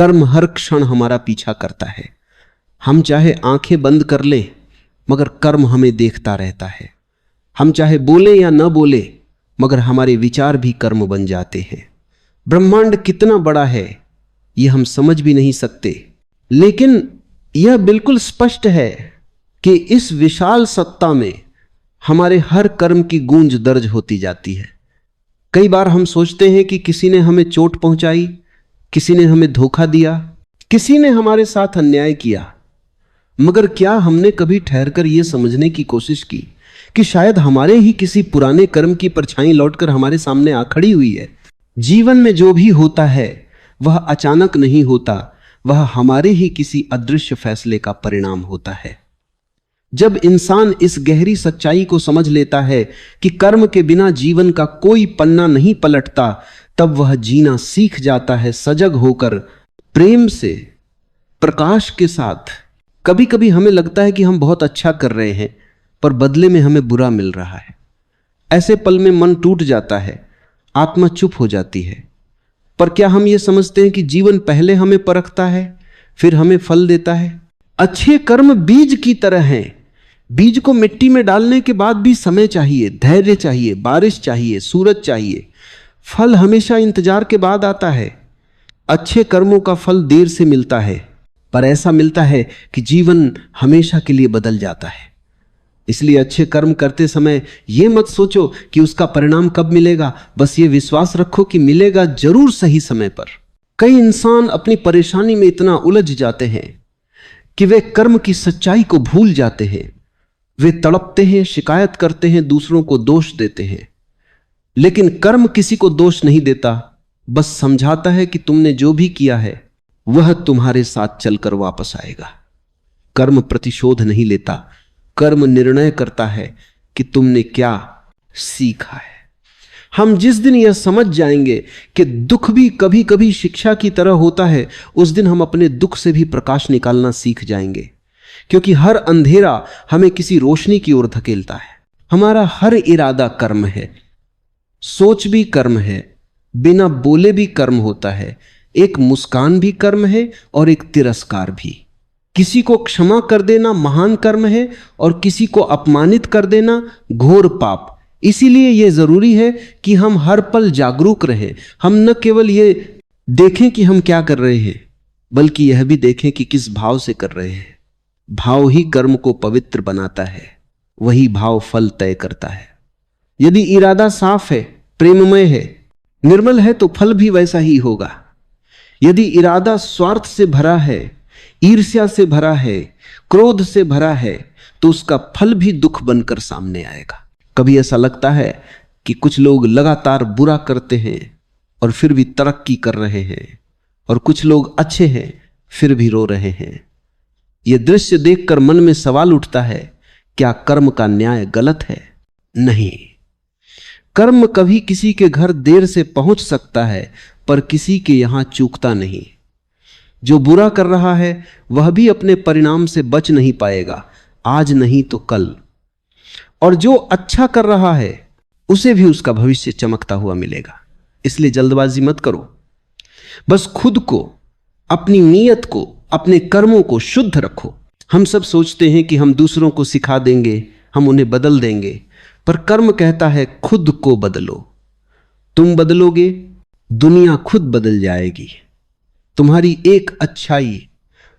कर्म हर क्षण हमारा पीछा करता है। हम चाहे आंखें बंद कर लें मगर कर्म हमें देखता रहता है। हम चाहे बोले या न बोले मगर हमारे विचार भी कर्म बन जाते हैं। ब्रह्मांड कितना बड़ा है ये हम समझ भी नहीं सकते, लेकिन यह बिल्कुल स्पष्ट है कि इस विशाल सत्ता में हमारे हर कर्म की गूंज दर्ज होती जाती है। कई बार हम सोचते हैं कि किसी ने हमें चोट पहुंचाई, किसी ने हमें धोखा दिया, किसी ने हमारे साथ अन्याय किया, मगर क्या हमने कभी ठहरकर यह समझने की कोशिश की कि शायद हमारे ही किसी पुराने कर्म की परछाई लौटकर हमारे सामने आ खड़ी हुई है। जीवन में जो भी होता है वह अचानक नहीं होता, वह हमारे ही किसी अदृश्य फैसले का परिणाम होता है। जब इंसान इस गहरी सच्चाई को समझ लेता है कि कर्म के बिना जीवन का कोई पन्ना नहीं पलटता, तब वह जीना सीख जाता है सजग होकर, प्रेम से, प्रकाश के साथ। कभी कभी हमें लगता है कि हम बहुत अच्छा कर रहे हैं पर बदले में हमें बुरा मिल रहा है। ऐसे पल में मन टूट जाता है, आत्मा चुप हो जाती है। पर क्या हम ये समझते हैं कि जीवन पहले हमें परखता है फिर हमें फल देता है? अच्छे कर्म बीज की तरह हैं। बीज को मिट्टी में डालने के बाद भी समय चाहिए, धैर्य चाहिए, बारिश चाहिए, सूरज चाहिए। फल हमेशा इंतजार के बाद आता है। अच्छे कर्मों का फल देर से मिलता है, पर ऐसा मिलता है कि जीवन हमेशा के लिए बदल जाता है। इसलिए अच्छे कर्म करते समय यह मत सोचो कि उसका परिणाम कब मिलेगा, बस ये विश्वास रखो कि मिलेगा जरूर सही समय पर। कई इंसान अपनी परेशानी में इतना उलझ जाते हैं कि वे कर्म की सच्चाई को भूल जाते हैं। वे तड़पते हैं, शिकायत करते हैं, दूसरों को दोष देते हैं, लेकिन कर्म किसी को दोष नहीं देता, बस समझाता है कि तुमने जो भी किया है वह तुम्हारे साथ चलकर वापस आएगा। कर्म प्रतिशोध नहीं लेता, कर्म निर्णय करता है कि तुमने क्या सीखा है। हम जिस दिन यह समझ जाएंगे कि दुख भी कभी कभी शिक्षा की तरह होता है, उस दिन हम अपने दुख से भी प्रकाश निकालना सीख जाएंगे, क्योंकि हर अंधेरा हमें किसी रोशनी की ओर धकेलता है। हमारा हर इरादा कर्म है, सोच भी कर्म है, बिना बोले भी कर्म होता है। एक मुस्कान भी कर्म है और एक तिरस्कार भी। किसी को क्षमा कर देना महान कर्म है और किसी को अपमानित कर देना घोर पाप। इसीलिए यह जरूरी है कि हम हर पल जागरूक रहें। हम न केवल ये देखें कि हम क्या कर रहे हैं, बल्कि यह भी देखें कि किस भाव से कर रहे हैं। भाव ही कर्म को पवित्र बनाता है, वही भाव फल तय करता है। यदि इरादा साफ है, प्रेममय है, निर्मल है, तो फल भी वैसा ही होगा। यदि इरादा स्वार्थ से भरा है, ईर्ष्या से भरा है, क्रोध से भरा है, तो उसका फल भी दुख बनकर सामने आएगा। कभी ऐसा लगता है कि कुछ लोग लगातार बुरा करते हैं और फिर भी तरक्की कर रहे हैं, और कुछ लोग अच्छे हैं फिर भी रो रहे हैं। यह दृश्य देखकर मन में सवाल उठता है, क्या कर्म का न्याय गलत है? नहीं। कर्म कभी किसी के घर देर से पहुंच सकता है, पर किसी के यहां चूकता नहीं। जो बुरा कर रहा है वह भी अपने परिणाम से बच नहीं पाएगा, आज नहीं तो कल। और जो अच्छा कर रहा है उसे भी उसका भविष्य चमकता हुआ मिलेगा। इसलिए जल्दबाजी मत करो, बस खुद को, अपनी नीयत को, अपने कर्मों को शुद्ध रखो। हम सब सोचते हैं कि हम दूसरों को सिखा देंगे, हम उन्हें बदल देंगे, पर कर्म कहता है खुद को बदलो। तुम बदलोगे, दुनिया खुद बदल जाएगी। तुम्हारी एक अच्छाई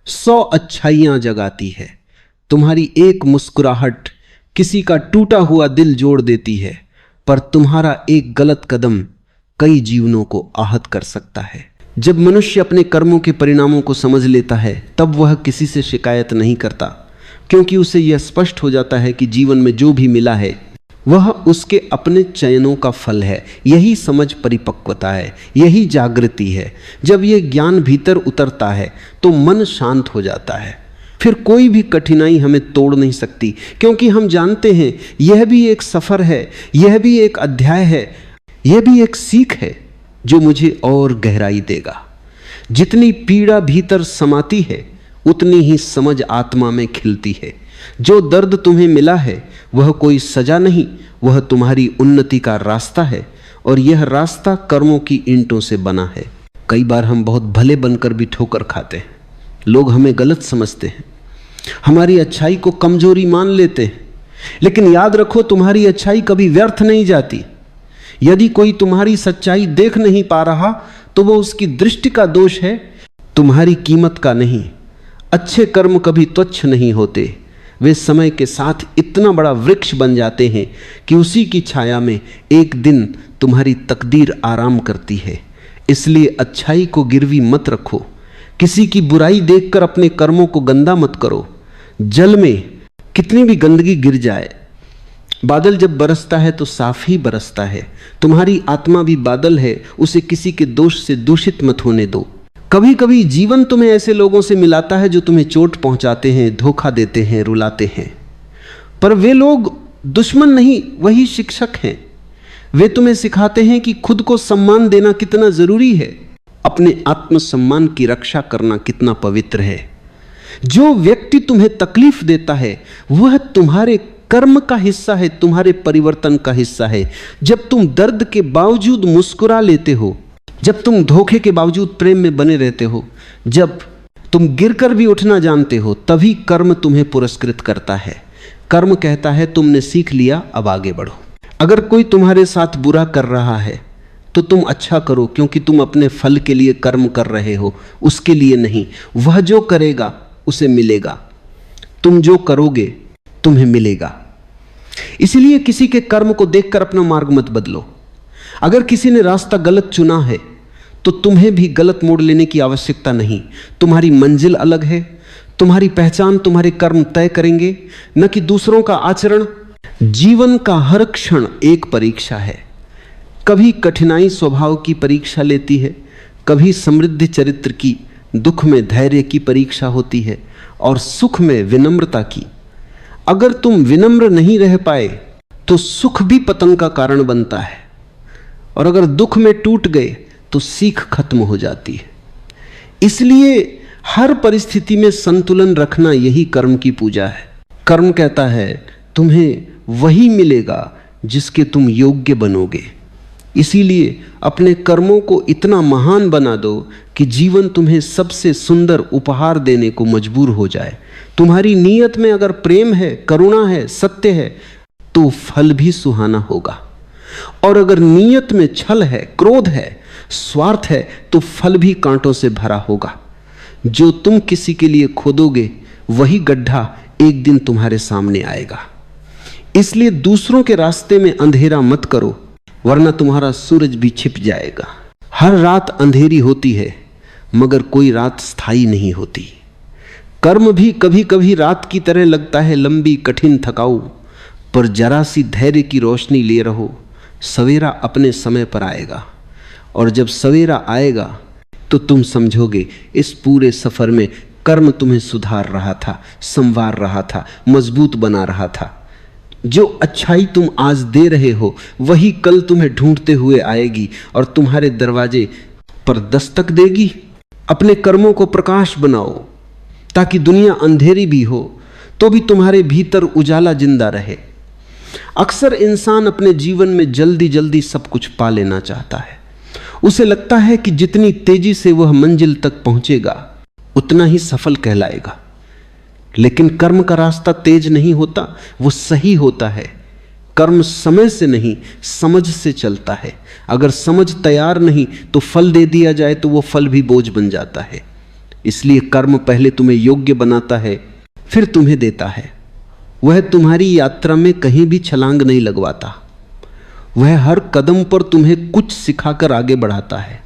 100 अच्छाइयां जगाती है। तुम्हारी एक मुस्कुराहट किसी का टूटा हुआ दिल जोड़ देती है, पर तुम्हारा एक गलत कदम कई जीवनों को आहत कर सकता है। जब मनुष्य अपने कर्मों के परिणामों को समझ लेता है, तब वह किसी से शिकायत नहीं करता, क्योंकि उसे यह स्पष्ट हो जाता है कि जीवन में जो भी मिला है वह उसके अपने चयनों का फल है। यही समझ परिपक्वता है, यही जागृति है। जब यह ज्ञान भीतर उतरता है तो मन शांत हो जाता है। फिर कोई भी कठिनाई हमें तोड़ नहीं सकती, क्योंकि हम जानते हैं यह भी एक सफर है, यह भी एक अध्याय है, यह भी एक सीख है जो मुझे और गहराई देगा। जितनी पीड़ा भीतर समाती है उतनी ही समझ आत्मा में खिलती है। जो दर्द तुम्हें मिला है वह कोई सजा नहीं, वह तुम्हारी उन्नति का रास्ता है, और यह रास्ता कर्मों की ईंटों से बना है। कई बार हम बहुत भले बनकर भी ठोकर खाते हैं। लोग हमें गलत समझते हैं, हमारी अच्छाई को कमजोरी मान लेते हैं। लेकिन याद रखो, तुम्हारी अच्छाई कभी व्यर्थ नहीं जाती। यदि कोई तुम्हारी सच्चाई देख नहीं पा रहा तो वो उसकी दृष्टि का दोष है, तुम्हारी कीमत का नहीं। अच्छे कर्म कभी तुच्छ नहीं होते, वे समय के साथ इतना बड़ा वृक्ष बन जाते हैं कि उसी की छाया में एक दिन तुम्हारी तकदीर आराम करती है। इसलिए अच्छाई को गिरवी मत रखो, किसी की बुराई देखकर अपने कर्मों को गंदा मत करो। जल में कितनी भी गंदगी गिर जाए, बादल जब बरसता है तो साफ ही बरसता है। तुम्हारी आत्मा भी बादल है, उसे किसी के दोष से दूषित मत होने दो। कभी कभी जीवन तुम्हें ऐसे लोगों से मिलाता है जो तुम्हें चोट पहुंचाते हैं, धोखा देते हैं, रुलाते हैं, पर वे लोग दुश्मन नहीं, वही शिक्षक हैं। वे तुम्हें सिखाते हैं कि खुद को सम्मान देना कितना जरूरी है, अपने आत्मसम्मान की रक्षा करना कितना पवित्र है। जो व्यक्ति तुम्हें तकलीफ देता है वह तुम्हारे कर्म का हिस्सा है, तुम्हारे परिवर्तन का हिस्सा है। जब तुम दर्द के बावजूद मुस्कुरा लेते हो, जब तुम धोखे के बावजूद प्रेम में बने रहते हो, जब तुम गिरकर भी उठना जानते हो, तभी कर्म तुम्हें पुरस्कृत करता है। कर्म कहता है तुमने सीख लिया, अब आगे बढ़ो। अगर कोई तुम्हारे साथ बुरा कर रहा है तो तुम अच्छा करो, क्योंकि तुम अपने फल के लिए कर्म कर रहे हो, उसके लिए नहीं। वह जो करेगा उसे मिलेगा, तुम जो करोगे तुम्हें मिलेगा। इसलिए किसी के कर्म को देखकर अपना मार्ग मत बदलो। अगर किसी ने रास्ता गलत चुना है तो तुम्हें भी गलत मोड़ लेने की आवश्यकता नहीं। तुम्हारी मंजिल अलग है, तुम्हारी पहचान तुम्हारे कर्म तय करेंगे, न कि दूसरों का आचरण। जीवन का हर क्षण एक परीक्षा है। कभी कठिनाई स्वभाव की परीक्षा लेती है, कभी समृद्धि चरित्र की, दुख में धैर्य की परीक्षा होती है, और सुख में विनम्रता की। अगर तुम विनम्र नहीं रह पाए तो सुख भी पतन का कारण बनता है, और अगर दुख में टूट गए तो सीख खत्म हो जाती है। इसलिए हर परिस्थिति में संतुलन रखना यही कर्म की पूजा है। कर्म कहता है तुम्हें वही मिलेगा जिसके तुम योग्य बनोगे। इसीलिए अपने कर्मों को इतना महान बना दो कि जीवन तुम्हें सबसे सुंदर उपहार देने को मजबूर हो जाए। तुम्हारी नीयत में अगर प्रेम है, करुणा है, सत्य है, तो फल भी सुहाना होगा। और अगर नीयत में छल है, क्रोध है, स्वार्थ है, तो फल भी कांटों से भरा होगा। जो तुम किसी के लिए खोदोगे वही गड्ढा एक दिन तुम्हारे सामने आएगा। इसलिए दूसरों के रास्ते में अंधेरा मत करो, वरना तुम्हारा सूरज भी छिप जाएगा। हर रात अंधेरी होती है, मगर कोई रात स्थायी नहीं होती। कर्म भी कभी कभी रात की तरह लगता है, लंबी, कठिन, थकाऊ, पर जरा सी धैर्य की रोशनी लिए रहो, सवेरा अपने समय पर आएगा। और जब सवेरा आएगा तो तुम समझोगे इस पूरे सफर में कर्म तुम्हें सुधार रहा था, संवार रहा था, मजबूत बना रहा था। जो अच्छाई तुम आज दे रहे हो वही कल तुम्हें ढूंढते हुए आएगी और तुम्हारे दरवाजे पर दस्तक देगी। अपने कर्मों को प्रकाश बनाओ, ताकि दुनिया अंधेरी भी हो तो भी तुम्हारे भीतर उजाला जिंदा रहे। अक्सर इंसान अपने जीवन में जल्दी जल्दी सब कुछ पा लेना चाहता है। उसे लगता है कि जितनी तेजी से वह मंजिल तक पहुंचेगा उतना ही सफल कहलाएगा। लेकिन कर्म का रास्ता तेज नहीं होता, वो सही होता है। कर्म समय से नहीं, समझ से चलता है। अगर समझ तैयार नहीं तो फल दे दिया जाए तो वो फल भी बोझ बन जाता है। इसलिए कर्म पहले तुम्हें योग्य बनाता है, फिर तुम्हें देता है। वह तुम्हारी यात्रा में कहीं भी छलांग नहीं लगवाता। वह हर कदम पर तुम्हें कुछ सिखाकर आगे बढ़ाता है,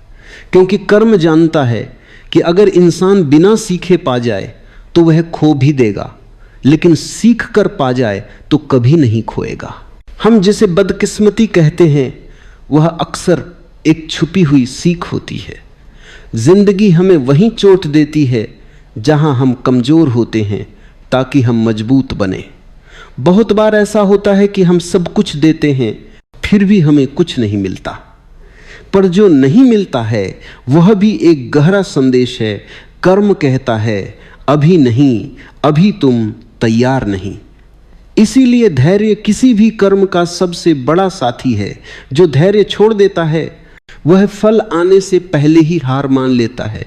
क्योंकि कर्म जानता है कि अगर इंसान बिना सीखे पा जाए तो वह खो भी देगा, लेकिन सीख कर पा जाए तो कभी नहीं खोएगा। हम जिसे बदकिस्मती कहते हैं वह अक्सर एक छुपी हुई सीख होती है। जिंदगी हमें वहीं चोट देती है जहां हम कमजोर होते हैं, ताकि हम मजबूत बने। बहुत बार ऐसा होता है कि हम सब कुछ देते हैं फिर भी हमें कुछ नहीं मिलता, पर जो नहीं मिलता है वह भी एक गहरा संदेश है। कर्म कहता है अभी नहीं, अभी तुम तैयार नहीं। इसीलिए धैर्य किसी भी कर्म का सबसे बड़ा साथी है। जो धैर्य छोड़ देता है वह फल आने से पहले ही हार मान लेता है,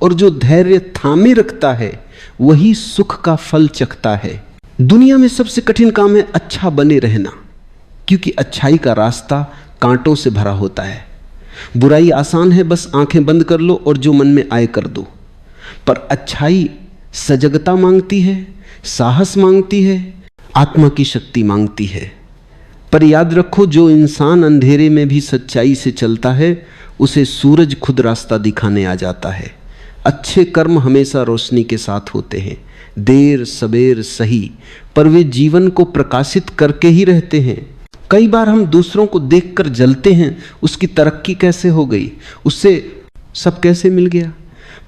और जो धैर्य थामे रखता है वही सुख का फल चखता है। दुनिया में सबसे कठिन काम है अच्छा बने रहना, क्योंकि अच्छाई का रास्ता कांटों से भरा होता है। बुराई आसान है, बस आंखें बंद कर लो और जो मन में आए कर दो। पर अच्छाई सजगता मांगती है, साहस मांगती है, आत्मा की शक्ति मांगती है। पर याद रखो, जो इंसान अंधेरे में भी सच्चाई से चलता है उसे सूरज खुद रास्ता दिखाने आ जाता है। अच्छे कर्म हमेशा रोशनी के साथ होते हैं, देर सबेर सही, पर वे जीवन को प्रकाशित करके ही रहते हैं। कई बार हम दूसरों को देखकर जलते हैं, उसकी तरक्की कैसे हो गई, उससे सब कैसे मिल गया,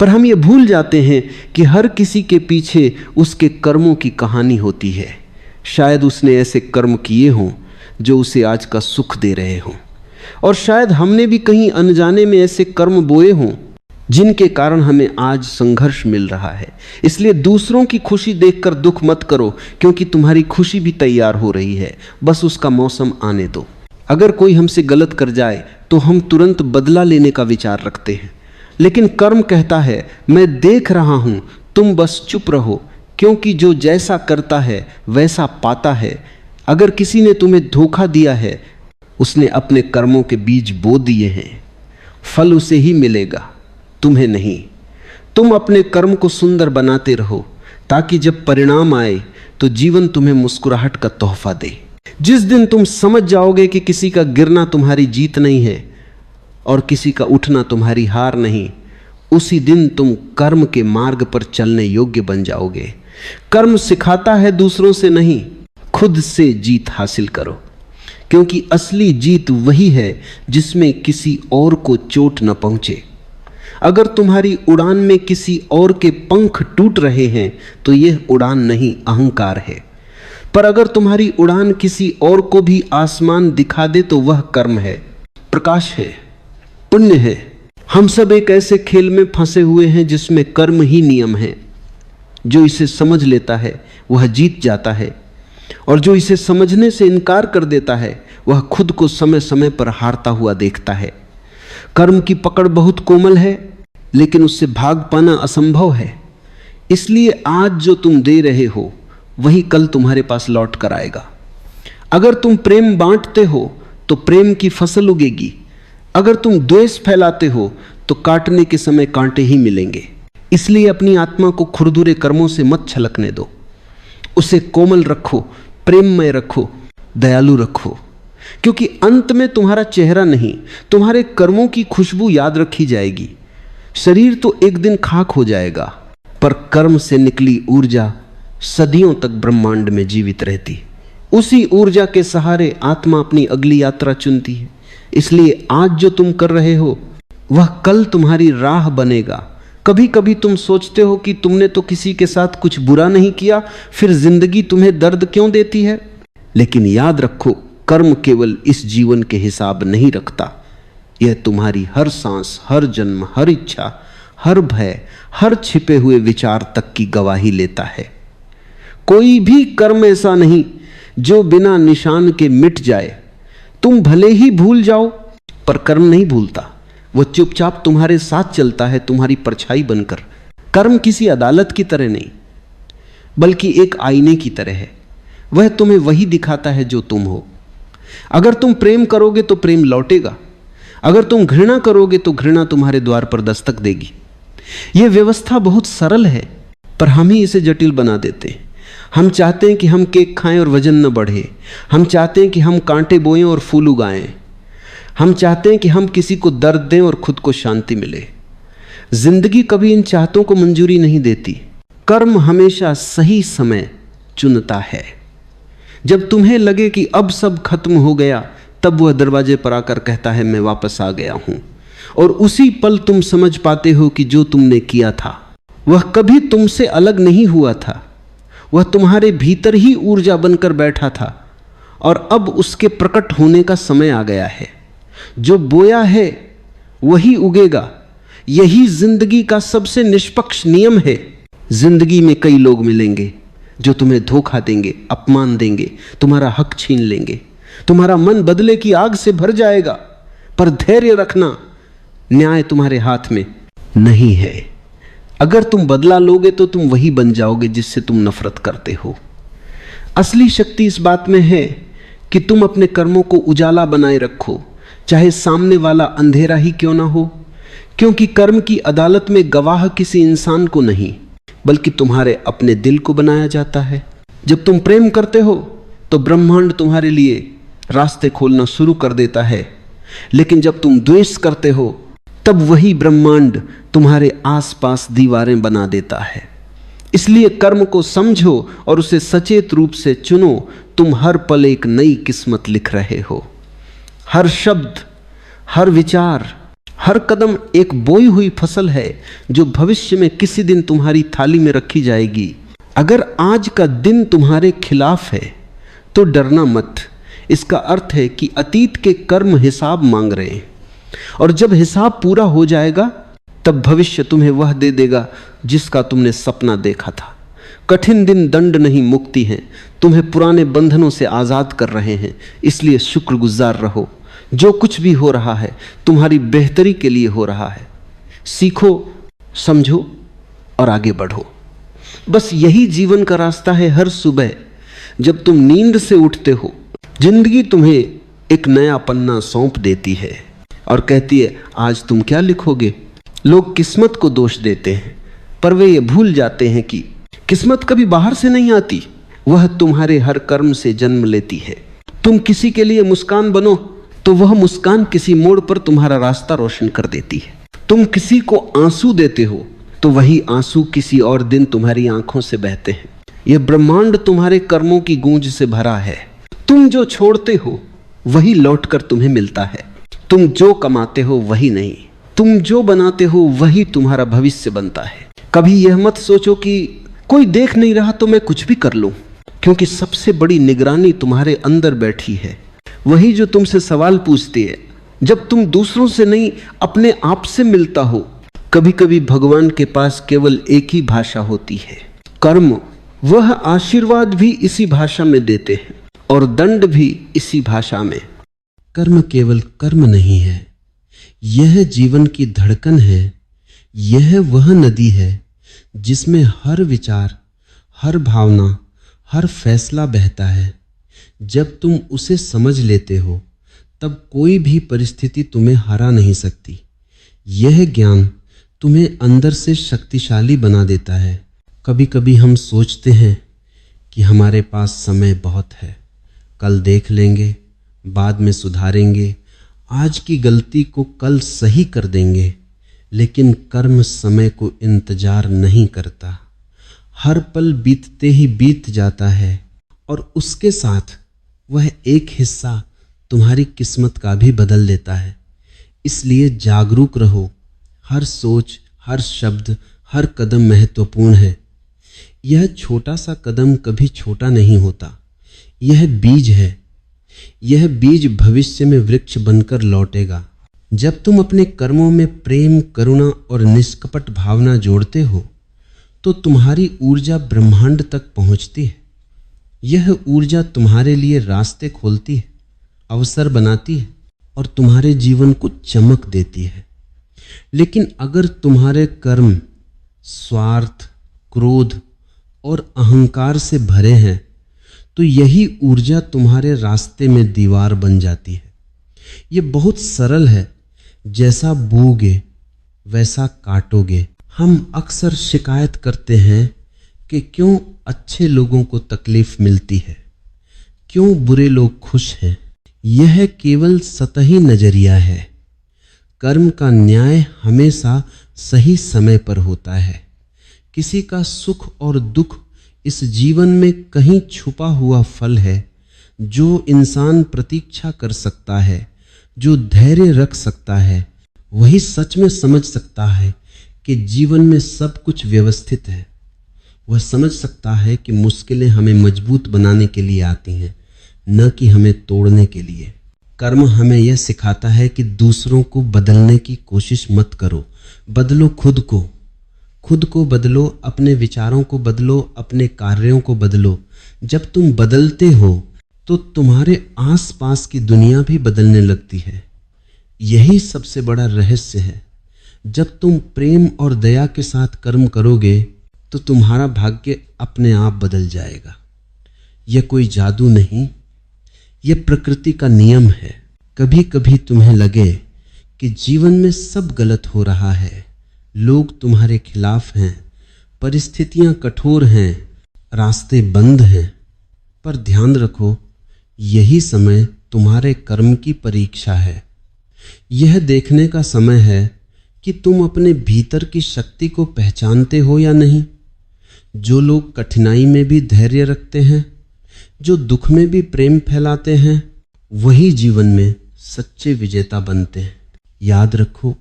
पर हम ये भूल जाते हैं कि हर किसी के पीछे उसके कर्मों की कहानी होती है। शायद उसने ऐसे कर्म किए हों जो उसे आज का सुख दे रहे हों, और शायद हमने भी कहीं अनजाने में ऐसे कर्म बोए हों जिनके कारण हमें आज संघर्ष मिल रहा है। इसलिए दूसरों की खुशी देखकर दुख मत करो, क्योंकि तुम्हारी खुशी भी तैयार हो रही है, बस उसका मौसम आने दो। अगर कोई हमसे गलत कर जाए तो हम तुरंत बदला लेने का विचार रखते हैं, लेकिन कर्म कहता है मैं देख रहा हूं, तुम बस चुप रहो, क्योंकि जो जैसा करता है वैसा पाता है। अगर किसी ने तुम्हें धोखा दिया है, उसने अपने कर्मों के बीज बो दिए हैं, फल उसे ही मिलेगा, तुम्हें नहीं। तुम अपने कर्म को सुंदर बनाते रहो, ताकि जब परिणाम आए तो जीवन तुम्हें मुस्कुराहट का तोहफा दे। जिस दिन तुम समझ जाओगे कि किसी का गिरना तुम्हारी जीत नहीं है और किसी का उठना तुम्हारी हार नहीं, उसी दिन तुम कर्म के मार्ग पर चलने योग्य बन जाओगे। कर्म सिखाता है दूसरों से नहीं, खुद से जीत हासिल करो, क्योंकि असली जीत वही है जिसमें किसी और को चोट न पहुंचे। अगर तुम्हारी उड़ान में किसी और के पंख टूट रहे हैं तो यह उड़ान नहीं, अहंकार है। पर अगर तुम्हारी उड़ान किसी और को भी आसमान दिखा दे तो वह कर्म है, प्रकाश है, पुण्य है। हम सब एक ऐसे खेल में फंसे हुए हैं जिसमें कर्म ही नियम है। जो इसे समझ लेता है वह जीत जाता है, और जो इसे समझने से इनकार कर देता है वह खुद को समय समय पर हारता हुआ देखता है। कर्म की पकड़ बहुत कोमल है, लेकिन उससे भाग पाना असंभव है। इसलिए आज जो तुम दे रहे हो वही कल तुम्हारे पास लौट कर आएगा। अगर तुम प्रेम बांटते हो तो प्रेम की फसल उगेगी। अगर तुम द्वेष फैलाते हो तो काटने के समय कांटे ही मिलेंगे। इसलिए अपनी आत्मा को खुरदुरे कर्मों से मत छलकने दो, उसे कोमल रखो, प्रेममय रखो, दयालु रखो, क्योंकि अंत में तुम्हारा चेहरा नहीं, तुम्हारे कर्मों की खुशबू याद रखी जाएगी। शरीर तो एक दिन खाक हो जाएगा, पर कर्म से निकली ऊर्जा सदियों तक ब्रह्मांड में जीवित रहती। उसी ऊर्जा के सहारे आत्मा अपनी अगली यात्रा चुनती है। इसलिए आज जो तुम कर रहे हो वह कल तुम्हारी राह बनेगा। कभी कभी तुम सोचते हो कि तुमने तो किसी के साथ कुछ बुरा नहीं किया, फिर जिंदगी तुम्हें दर्द क्यों देती है? लेकिन याद रखो, कर्म केवल इस जीवन के हिसाब नहीं रखता। यह तुम्हारी हर सांस, हर जन्म, हर इच्छा, हर भय, हर छिपे हुए विचार तक की गवाही लेता है। कोई भी कर्म ऐसा नहीं जो बिना निशान के मिट जाए। तुम भले ही भूल जाओ, पर कर्म नहीं भूलता। वो चुपचाप तुम्हारे साथ चलता है, तुम्हारी परछाई बनकर। कर्म किसी अदालत की तरह नहीं, बल्कि एक आईने की तरह है। वह तुम्हें वही दिखाता है जो तुम हो। अगर तुम प्रेम करोगे तो प्रेम लौटेगा, अगर तुम घृणा करोगे तो घृणा तुम्हारे द्वार पर दस्तक देगी। यह व्यवस्था बहुत सरल है, पर हम ही इसे जटिल बना देते हैं। हम चाहते हैं कि हम केक खाएं और वजन न बढ़े। हम चाहते हैं कि हम कांटे बोएं और फूल उगाएं। हम चाहते हैं कि हम किसी को दर्द दें और खुद को शांति मिले। जिंदगी कभी इन चाहतों को मंजूरी नहीं देती। कर्म हमेशा सही समय चुनता है। जब तुम्हें लगे कि अब सब खत्म हो गया, तब वह दरवाजे पर आकर कहता है मैं वापस आ गया हूं। और उसी पल तुम समझ पाते हो कि जो तुमने किया था वह कभी तुमसे अलग नहीं हुआ था। वह तुम्हारे भीतर ही ऊर्जा बनकर बैठा था, और अब उसके प्रकट होने का समय आ गया है। जो बोया है वही उगेगा। यही जिंदगी का सबसे निष्पक्ष नियम है। जिंदगी में कई लोग मिलेंगे जो तुम्हें धोखा देंगे, अपमान देंगे, तुम्हारा हक छीन लेंगे। तुम्हारा मन बदले की आग से भर जाएगा, पर धैर्य रखना, न्याय तुम्हारे हाथ में नहीं है। अगर तुम बदला लोगे तो तुम वही बन जाओगे जिससे तुम नफरत करते हो। असली शक्ति इस बात में है कि तुम अपने कर्मों को उजाला बनाए रखो, चाहे सामने वाला अंधेरा ही क्यों ना हो, क्योंकि कर्म की अदालत में गवाह किसी इंसान को नहीं बल्कि तुम्हारे अपने दिल को बनाया जाता है। जब तुम प्रेम करते हो तो ब्रह्मांड तुम्हारे लिए रास्ते खोलना शुरू कर देता है, लेकिन जब तुम द्वेष करते हो तब वही ब्रह्मांड तुम्हारे आसपास दीवारें बना देता है। इसलिए कर्म को समझो और उसे सचेत रूप से चुनो। तुम हर पल एक नई किस्मत लिख रहे हो। हर शब्द, हर विचार, हर कदम एक बोई हुई फसल है जो भविष्य में किसी दिन तुम्हारी थाली में रखी जाएगी। अगर आज का दिन तुम्हारे खिलाफ है तो डरना मत। इसका अर्थ है कि अतीत के कर्म हिसाब मांग रहे हैं, और जब हिसाब पूरा हो जाएगा तब भविष्य तुम्हें वह दे देगा जिसका तुमने सपना देखा था। कठिन दिन दंड नहीं मुक्ति है, तुम्हें पुराने बंधनों से आज़ाद कर रहे हैं। इसलिए शुक्रगुजार रहो। जो कुछ भी हो रहा है तुम्हारी बेहतरी के लिए हो रहा है। सीखो, समझो और आगे बढ़ो। बस यही जीवन का रास्ता है। हर सुबह जब तुम नींद से उठते हो, जिंदगी तुम्हें एक नया पन्ना सौंप देती है और कहती है आज तुम क्या लिखोगे। लोग किस्मत को दोष देते हैं, पर वे ये भूल जाते हैं कि किस्मत कभी बाहर से नहीं आती, वह तुम्हारे हर कर्म से जन्म लेती है। तुम किसी के लिए मुस्कान बनो तो वह मुस्कान किसी मोड़ पर तुम्हारा रास्ता रोशन कर देती है। तुम किसी को आंसू देते हो तो वही आंसू किसी और दिन तुम्हारी आंखों से बहते हैं। यह ब्रह्मांड तुम्हारे कर्मों की गूंज से भरा है। तुम जो छोड़ते हो वही लौटकर तुम्हें मिलता है। तुम जो कमाते हो वही नहीं, तुम जो बनाते हो वही तुम्हारा भविष्य बनता है। कभी यह मत सोचो कि कोई देख नहीं रहा तो मैं कुछ भी कर लूं, क्योंकि सबसे बड़ी निगरानी तुम्हारे अंदर बैठी है, वही जो तुमसे सवाल पूछती है। जब तुम दूसरों से नहीं अपने आप से मिलता हो, कभी कभी भगवान के पास केवल एक ही भाषा होती है, कर्म। वह आशीर्वाद भी इसी भाषा में देते हैं और दंड भी इसी भाषा में। कर्म केवल कर्म नहीं है, यह जीवन की धड़कन है। यह वह नदी है जिसमें हर विचार, हर भावना, हर फैसला बहता है। जब तुम उसे समझ लेते हो तब कोई भी परिस्थिति तुम्हें हरा नहीं सकती। यह ज्ञान तुम्हें अंदर से शक्तिशाली बना देता है। कभी कभी हम सोचते हैं कि हमारे पास समय बहुत है, कल देख लेंगे, बाद में सुधारेंगे, आज की गलती को कल सही कर देंगे। लेकिन कर्म समय को इंतजार नहीं करता। हर पल बीतते ही बीत जाता है और उसके साथ वह एक हिस्सा तुम्हारी किस्मत का भी बदल देता है। इसलिए जागरूक रहो। हर सोच, हर शब्द, हर कदम महत्वपूर्ण है। यह छोटा सा कदम कभी छोटा नहीं होता। यह बीज है। यह बीज भविष्य में वृक्ष बनकर लौटेगा। जब तुम अपने कर्मों में प्रेम, करुणा और निष्कपट भावना जोड़ते हो तो तुम्हारी ऊर्जा ब्रह्मांड तक पहुंचती है। यह ऊर्जा तुम्हारे लिए रास्ते खोलती है, अवसर बनाती है और तुम्हारे जीवन को चमक देती है। लेकिन अगर तुम्हारे कर्म स्वार्थ, क्रोध और अहंकार से भरे हैं तो यही ऊर्जा तुम्हारे रास्ते में दीवार बन जाती है। यह बहुत सरल है, जैसा बोओगे वैसा काटोगे। हम अक्सर शिकायत करते हैं कि क्यों अच्छे लोगों को तकलीफ मिलती है, क्यों बुरे लोग खुश हैं। यह केवल सतही नजरिया है। कर्म का न्याय हमेशा सही समय पर होता है। किसी का सुख और दुख इस जीवन में कहीं छुपा हुआ फल है जो इंसान प्रतीक्षा कर सकता है। जो धैर्य रख सकता है वही सच में समझ सकता है कि जीवन में सब कुछ व्यवस्थित है। वह समझ सकता है कि मुश्किलें हमें मजबूत बनाने के लिए आती हैं, न कि हमें तोड़ने के लिए। कर्म हमें यह सिखाता है कि दूसरों को बदलने की कोशिश मत करो, बदलो खुद को। खुद को बदलो, अपने विचारों को बदलो, अपने कार्यों को बदलो। जब तुम बदलते हो तो तुम्हारे आसपास की दुनिया भी बदलने लगती है। यही सबसे बड़ा रहस्य है। जब तुम प्रेम और दया के साथ कर्म करोगे तो तुम्हारा भाग्य अपने आप बदल जाएगा। यह कोई जादू नहीं, यह प्रकृति का नियम है। कभी कभी तुम्हें लगे कि जीवन में सब गलत हो रहा है, लोग तुम्हारे खिलाफ हैं, परिस्थितियां कठोर हैं, रास्ते बंद हैं, पर ध्यान रखो, यही समय तुम्हारे कर्म की परीक्षा है। यह देखने का समय है कि तुम अपने भीतर की शक्ति को पहचानते हो या नहीं। जो लोग कठिनाई में भी धैर्य रखते हैं, जो दुख में भी प्रेम फैलाते हैं, वही जीवन में सच्चे विजेता बनते हैं। याद रखो,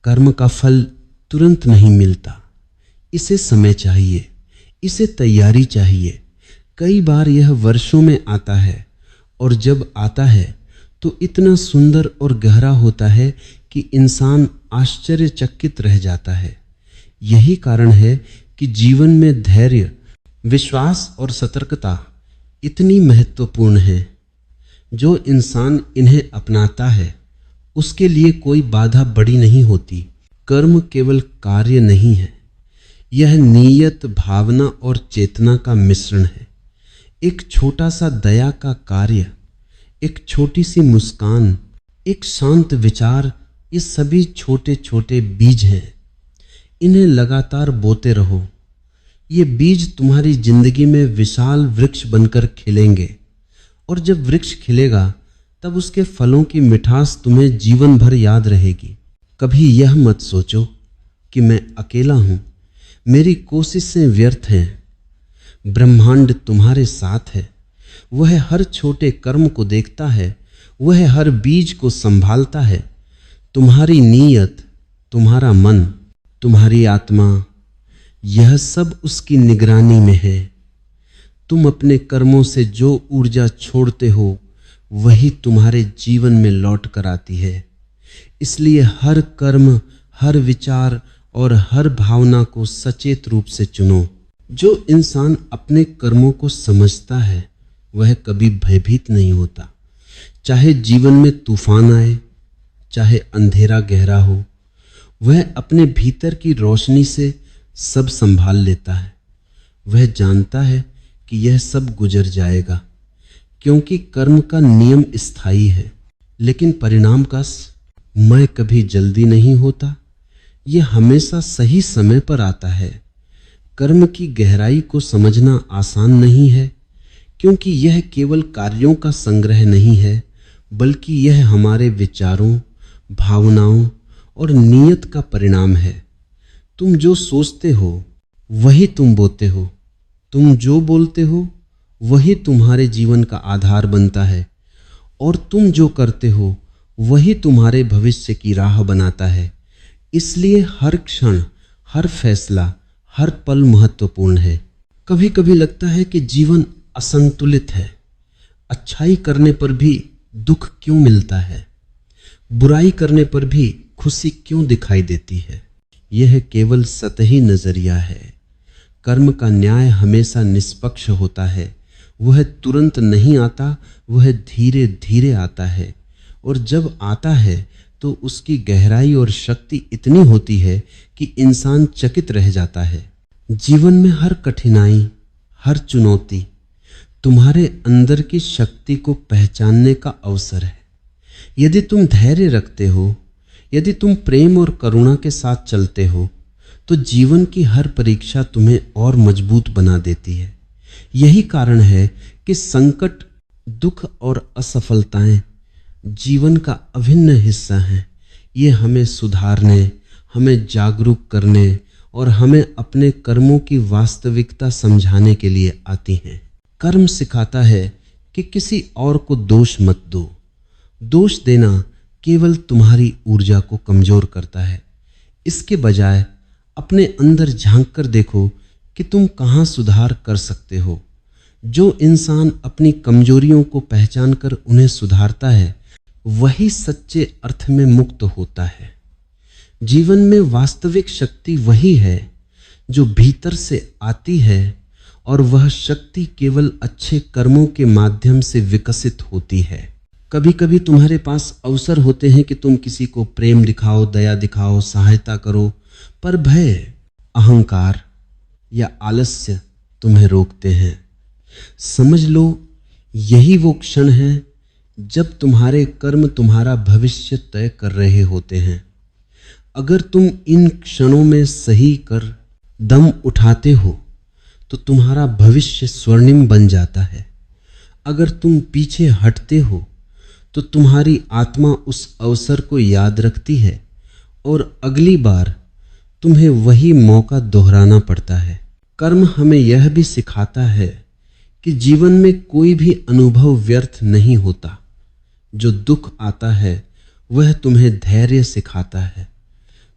कर्म का फल तुरंत नहीं मिलता, इसे समय चाहिए, इसे तैयारी चाहिए। कई बार यह वर्षों में आता है, और जब आता है तो इतना सुंदर और गहरा होता है कि इंसान आश्चर्यचकित रह जाता है। यही कारण है कि जीवन में धैर्य, विश्वास और सतर्कता इतनी महत्वपूर्ण है। जो इंसान इन्हें अपनाता है उसके लिए कोई बाधा बड़ी नहीं होती। कर्म केवल कार्य नहीं है, यह नीयत, भावना और चेतना का मिश्रण है। एक छोटा सा दया का कार्य, एक छोटी सी मुस्कान, एक शांत विचार, ये सभी छोटे छोटे बीज हैं। इन्हें लगातार बोते रहो। ये बीज तुम्हारी जिंदगी में विशाल वृक्ष बनकर खिलेंगे, और जब वृक्ष खिलेगा तब उसके फलों की मिठास तुम्हें जीवन भर याद रहेगी। कभी यह मत सोचो कि मैं अकेला हूं, मेरी कोशिशें व्यर्थ हैं। ब्रह्मांड तुम्हारे साथ है। वह हर छोटे कर्म को देखता है, वह हर बीज को संभालता है। तुम्हारी नीयत, तुम्हारा मन, तुम्हारी आत्मा, यह सब उसकी निगरानी में है। तुम अपने कर्मों से जो ऊर्जा छोड़ते हो वही तुम्हारे जीवन में लौट कर आती है। इसलिए हर कर्म, हर विचार और हर भावना को सचेत रूप से चुनो। जो इंसान अपने कर्मों को समझता है वह कभी भयभीत नहीं होता। चाहे जीवन में तूफान आए, चाहे अंधेरा गहरा हो, वह अपने भीतर की रोशनी से सब संभाल लेता है। वह जानता है कि यह सब गुजर जाएगा, क्योंकि कर्म का नियम स्थायी है। लेकिन परिणाम का मैं कभी जल्दी नहीं होता, यह हमेशा सही समय पर आता है। कर्म की गहराई को समझना आसान नहीं है, क्योंकि यह केवल कार्यों का संग्रह नहीं है, बल्कि यह हमारे विचारों, भावनाओं और नीयत का परिणाम है। तुम जो सोचते हो वही तुम बोते हो, तुम जो बोलते हो वही तुम्हारे जीवन का आधार बनता है, और तुम जो करते हो वही तुम्हारे भविष्य की राह बनाता है। इसलिए हर क्षण, हर फैसला, हर पल महत्वपूर्ण है। कभी कभी लगता है कि जीवन असंतुलित है। अच्छाई करने पर भी दुख क्यों मिलता है? बुराई करने पर भी खुशी क्यों दिखाई देती है? यह केवल सतही नजरिया है। कर्म का न्याय हमेशा निष्पक्ष होता है। वह तुरंत नहीं आता, वह धीरे धीरे आता है, और जब आता है तो उसकी गहराई और शक्ति इतनी होती है कि इंसान चकित रह जाता है। जीवन में हर कठिनाई, हर चुनौती तुम्हारे अंदर की शक्ति को पहचानने का अवसर है। यदि तुम धैर्य रखते हो, यदि तुम प्रेम और करुणा के साथ चलते हो, तो जीवन की हर परीक्षा तुम्हें और मजबूत बना देती है। यही कारण है कि संकट, दुख और असफलताएं जीवन का अभिन्न हिस्सा हैं। ये हमें सुधारने, हमें जागरूक करने और हमें अपने कर्मों की वास्तविकता समझाने के लिए आती हैं। कर्म सिखाता है कि किसी और को दोष मत दो। दोष देना केवल तुम्हारी ऊर्जा को कमजोर करता है। इसके बजाय अपने अंदर झांक कर देखो कि तुम कहाँ सुधार कर सकते हो। जो इंसान अपनी कमजोरियों को पहचान कर उन्हें सुधारता है, वही सच्चे अर्थ में मुक्त होता है। जीवन में वास्तविक शक्ति वही है जो भीतर से आती है, और वह शक्ति केवल अच्छे कर्मों के माध्यम से विकसित होती है। कभी कभी तुम्हारे पास अवसर होते हैं कि तुम किसी को प्रेम दिखाओ, दया दिखाओ, सहायता करो, पर भय, अहंकार या आलस्य तुम्हें रोकते हैं। समझ लो, यही वो क्षण है जब तुम्हारे कर्म तुम्हारा भविष्य तय कर रहे होते हैं। अगर तुम इन क्षणों में सही कर दम उठाते हो तो तुम्हारा भविष्य स्वर्णिम बन जाता है। अगर तुम पीछे हटते हो तो तुम्हारी आत्मा उस अवसर को याद रखती है और अगली बार तुम्हें वही मौका दोहराना पड़ता है। कर्म हमें यह भी सिखाता है कि जीवन में कोई भी अनुभव व्यर्थ नहीं होता। जो दुख आता है वह तुम्हें धैर्य सिखाता है,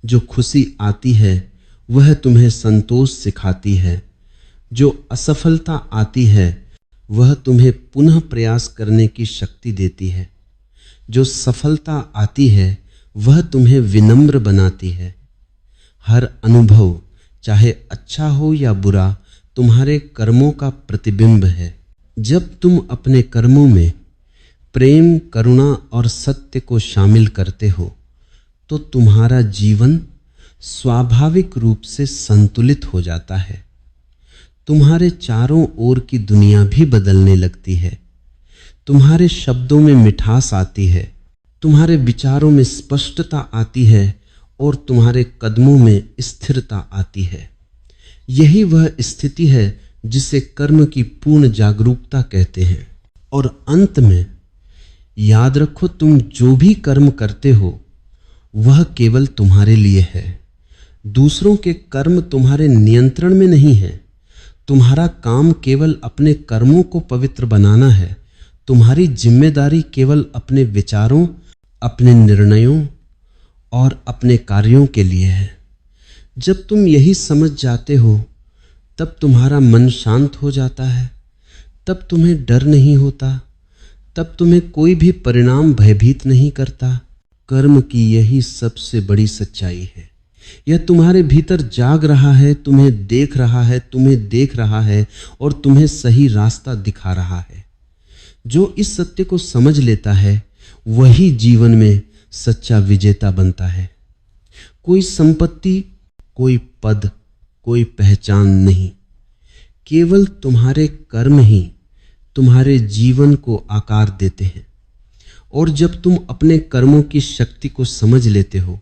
जो खुशी आती है वह तुम्हें संतोष सिखाती है, जो असफलता आती है वह तुम्हें पुनः प्रयास करने की शक्ति देती है, जो सफलता आती है वह तुम्हें विनम्र बनाती है। हर अनुभव, चाहे अच्छा हो या बुरा, तुम्हारे कर्मों का प्रतिबिंब है। जब तुम अपने कर्मों में प्रेम, करुणा और सत्य को शामिल करते हो तो तुम्हारा जीवन स्वाभाविक रूप से संतुलित हो जाता है। तुम्हारे चारों ओर की दुनिया भी बदलने लगती है। तुम्हारे शब्दों में मिठास आती है, तुम्हारे विचारों में स्पष्टता आती है और तुम्हारे कदमों में स्थिरता आती है। यही वह स्थिति है जिसे कर्म की पूर्ण जागरूकता कहते हैं। और अंत में याद रखो, तुम जो भी कर्म करते हो वह केवल तुम्हारे लिए है। दूसरों के कर्म तुम्हारे नियंत्रण में नहीं है। तुम्हारा काम केवल अपने कर्मों को पवित्र बनाना है। तुम्हारी जिम्मेदारी केवल अपने विचारों, अपने निर्णयों और अपने कार्यों के लिए है। जब तुम यही समझ जाते हो तब तुम्हारा मन शांत हो जाता है, तब तुम्हें डर नहीं होता, तब तुम्हें कोई भी परिणाम भयभीत नहीं करता। कर्म की यही सबसे बड़ी सच्चाई है। यह तुम्हारे भीतर जाग रहा है, तुम्हें देख रहा है और तुम्हें सही रास्ता दिखा रहा है। जो इस सत्य को समझ लेता है वही जीवन में सच्चा विजेता बनता है। कोई संपत्ति, कोई पद, कोई पहचान नहीं, केवल तुम्हारे कर्म ही तुम्हारे जीवन को आकार देते हैं। और जब तुम अपने कर्मों की शक्ति को समझ लेते हो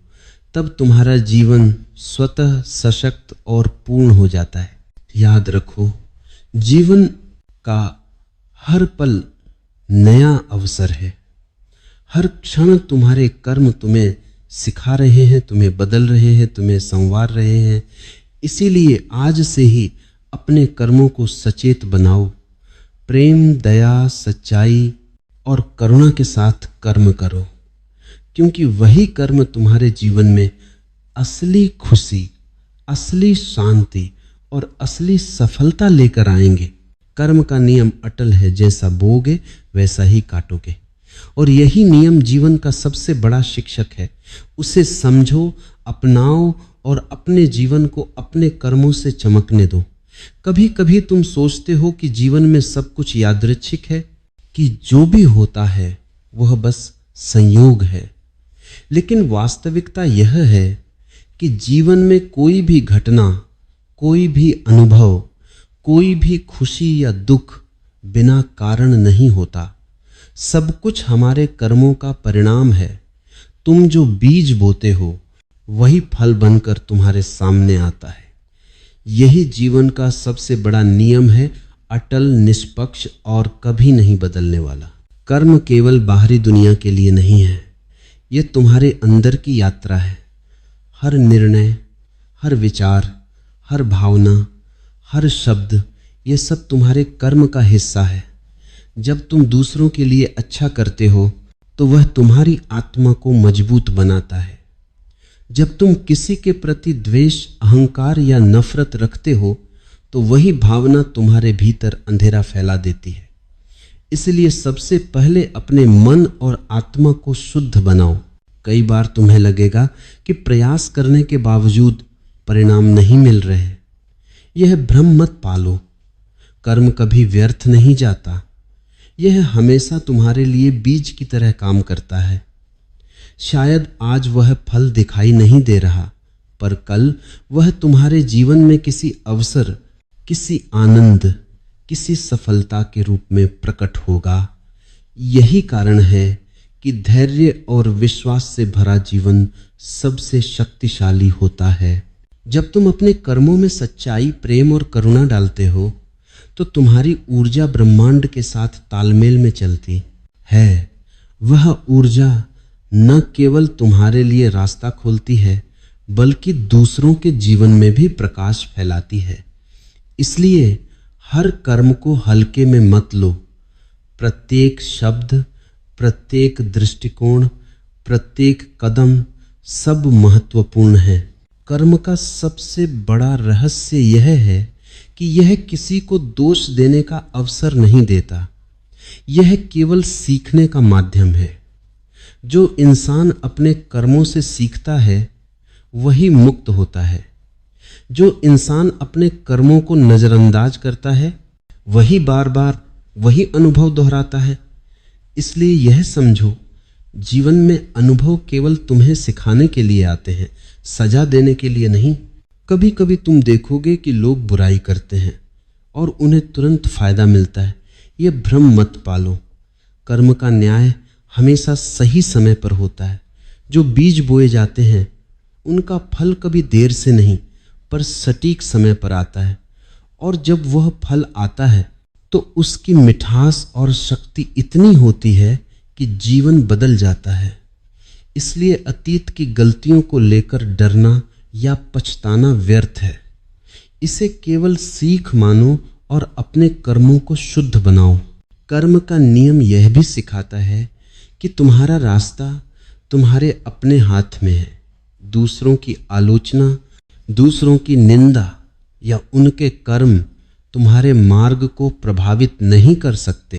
तब तुम्हारा जीवन स्वतः सशक्त और पूर्ण हो जाता है। याद रखो, जीवन का हर पल नया अवसर है। हर क्षण तुम्हारे कर्म तुम्हें सिखा रहे हैं, तुम्हें बदल रहे हैं, तुम्हें संवार रहे हैं। इसीलिए आज से ही अपने कर्मों को सचेत बनाओ। प्रेम, दया, सच्चाई और करुणा के साथ कर्म करो, क्योंकि वही कर्म तुम्हारे जीवन में असली खुशी, असली शांति और असली सफलता लेकर आएंगे। कर्म का नियम अटल है, जैसा बोओगे वैसा ही काटोगे। और यही नियम जीवन का सबसे बड़ा शिक्षक है। उसे समझो, अपनाओ और अपने जीवन को अपने कर्मों से चमकने दो। कभी कभी तुम सोचते हो कि जीवन में सब कुछ यादृच्छिक है, कि जो भी होता है वह बस संयोग है। लेकिन वास्तविकता यह है कि जीवन में कोई भी घटना, कोई भी अनुभव, कोई भी खुशी या दुख बिना कारण नहीं होता। सब कुछ हमारे कर्मों का परिणाम है। तुम जो बीज बोते हो वही फल बनकर तुम्हारे सामने आता है। यही जीवन का सबसे बड़ा नियम है, अटल, निष्पक्ष और कभी नहीं बदलने वाला। कर्म केवल बाहरी दुनिया के लिए नहीं है, यह तुम्हारे अंदर की यात्रा है। हर निर्णय, हर विचार, हर भावना, हर शब्द, ये सब तुम्हारे कर्म का हिस्सा है। जब तुम दूसरों के लिए अच्छा करते हो तो वह तुम्हारी आत्मा को मजबूत बनाता है। जब तुम किसी के प्रति द्वेष, अहंकार या नफरत रखते हो तो वही भावना तुम्हारे भीतर अंधेरा फैला देती है। इसलिए सबसे पहले अपने मन और आत्मा को शुद्ध बनाओ। कई बार तुम्हें लगेगा कि प्रयास करने के बावजूद परिणाम नहीं मिल रहे। यह भ्रम मत पालो। कर्म कभी व्यर्थ नहीं जाता। यह हमेशा तुम्हारे लिए बीज की तरह काम करता है। शायद आज वह फल दिखाई नहीं दे रहा, पर कल वह तुम्हारे जीवन में किसी अवसर, किसी आनंद, किसी सफलता के रूप में प्रकट होगा। यही कारण है कि धैर्य और विश्वास से भरा जीवन सबसे शक्तिशाली होता है। जब तुम अपने कर्मों में सच्चाई, प्रेम और करुणा डालते हो तो तुम्हारी ऊर्जा ब्रह्मांड के साथ तालमेल में चलती है। वह ऊर्जा न केवल तुम्हारे लिए रास्ता खोलती है, बल्कि दूसरों के जीवन में भी प्रकाश फैलाती है। इसलिए हर कर्म को हल्के में मत लो। प्रत्येक शब्द, प्रत्येक दृष्टिकोण, प्रत्येक कदम सब महत्वपूर्ण है। कर्म का सबसे बड़ा रहस्य यह है कि यह किसी को दोष देने का अवसर नहीं देता। यह केवल सीखने का माध्यम है। जो इंसान अपने कर्मों से सीखता है वही मुक्त होता है। जो इंसान अपने कर्मों को नजरअंदाज करता है वही बार बार वही अनुभव दोहराता है। इसलिए यह समझो, जीवन में अनुभव केवल तुम्हें सिखाने के लिए आते हैं, सजा देने के लिए नहीं। कभी कभी तुम देखोगे कि लोग बुराई करते हैं और उन्हें तुरंत फायदा मिलता है। यह भ्रम मत पालो। कर्म का न्याय हमेशा सही समय पर होता है। जो बीज बोए जाते हैं उनका फल कभी देर से नहीं पर सटीक समय पर आता है, और जब वह फल आता है तो उसकी मिठास और शक्ति इतनी होती है कि जीवन बदल जाता है। इसलिए अतीत की गलतियों को लेकर डरना या पछताना व्यर्थ है। इसे केवल सीख मानो और अपने कर्मों को शुद्ध बनाओ। कर्म का नियम यह भी सिखाता है कि तुम्हारा रास्ता तुम्हारे अपने हाथ में है। दूसरों की आलोचना, दूसरों की निंदा या उनके कर्म तुम्हारे मार्ग को प्रभावित नहीं कर सकते।